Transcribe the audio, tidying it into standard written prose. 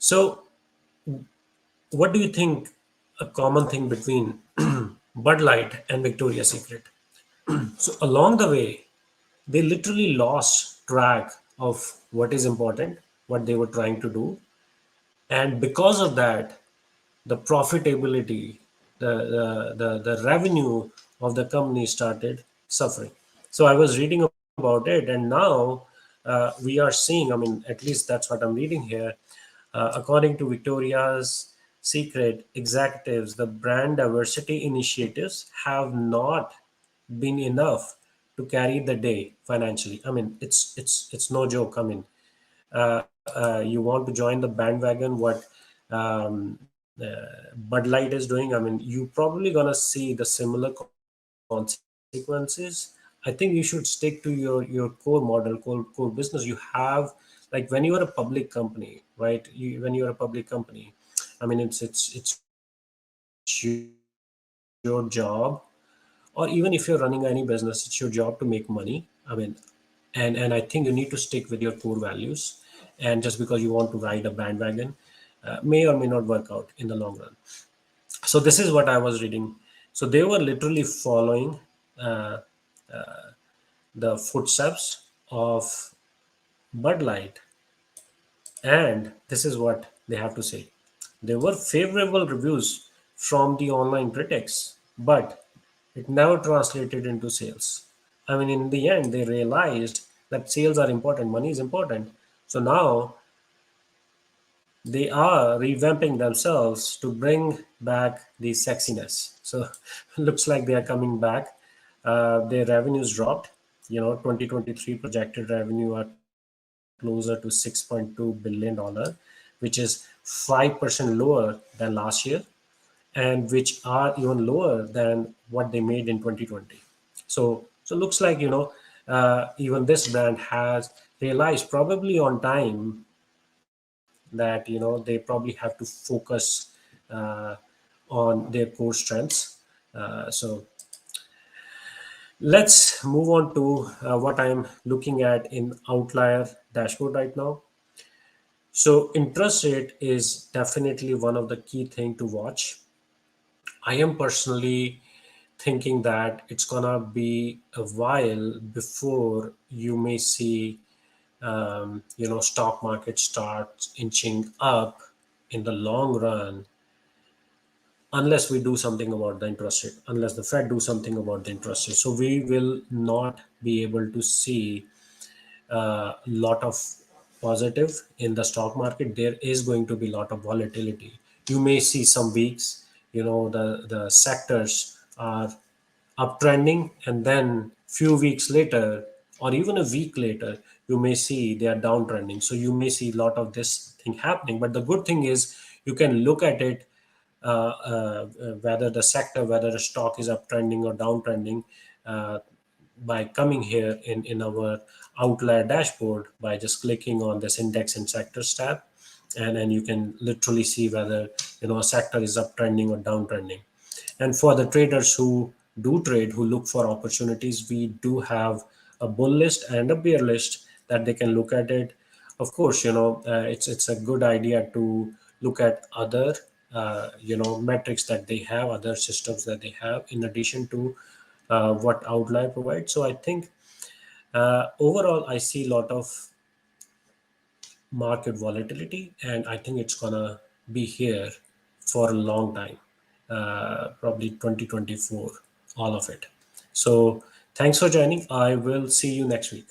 So what do you think a common thing between Bud Light and Victoria's Secret? So along the way, they literally lost track of what is important, what they were trying to do, and because of that, the profitability, the revenue of the company started suffering. So I was reading about it, and now we are seeing. I mean, at least that's what I'm reading here. According to Victoria's Secret executives, the brand diversity initiatives have not been enough to carry the day financially. I mean, it's no joke. I mean, you want to join the bandwagon, what Bud Light is doing. I mean, you probably gonna see the similar consequences. I think you should stick to your core model, core business. You have, like, when you are a public company, right? When you are a public company, I mean, it's your job, or even if you're running any business, it's your job to make money. I mean, and I think you need to stick with your core values. And just because you want to ride a bandwagon, may or may not work out in the long run. So this is what I was reading. So they were literally following uh, the footsteps of Bud Light, and this is what they have to say. There were favorable reviews from the online critics, but it never translated into sales. I mean, in the end, they realized that sales are important, money is important. So now they are revamping themselves to bring back the sexiness. So looks like they are coming back. Their revenues dropped. 2023 projected revenue are closer to $6.2 billion, which is 5% lower than last year, and which are even lower than what they made in 2020. So looks like, even this brand has realized probably on time that, they probably have to focus uh, on their core strengths. So let's move on to what I'm looking at in Outlier dashboard right now. So interest rate is definitely one of the key thing to watch. I am personally thinking that it's gonna be a while before you may see, stock market starts inching up in the long run, unless we do something about the interest rate, unless the Fed do something about the interest rate. So we will not be able to see a lot of positive in the stock market. There is going to be a lot of volatility. You may see some weeks, the sectors are uptrending, and then few weeks later, or even a week later, you may see they are downtrending. So you may see a lot of this thing happening. But the good thing is you can look at it, whether the sector, whether the stock is uptrending or downtrending, uh, by coming here in our outlier dashboard by just clicking on this index and sectors tab, and then you can literally see whether, a sector is uptrending or downtrending. And for the traders who do trade, who look for opportunities, we do have a bull list and a bear list that they can look at it. Of course, it's a good idea to look at other metrics that they have, other systems that they have, in addition to what Outlier provides. So I think overall, I see a lot of market volatility, and I think it's gonna be here for a long time, probably 2024, all of it. So thanks for joining. I will see you next week.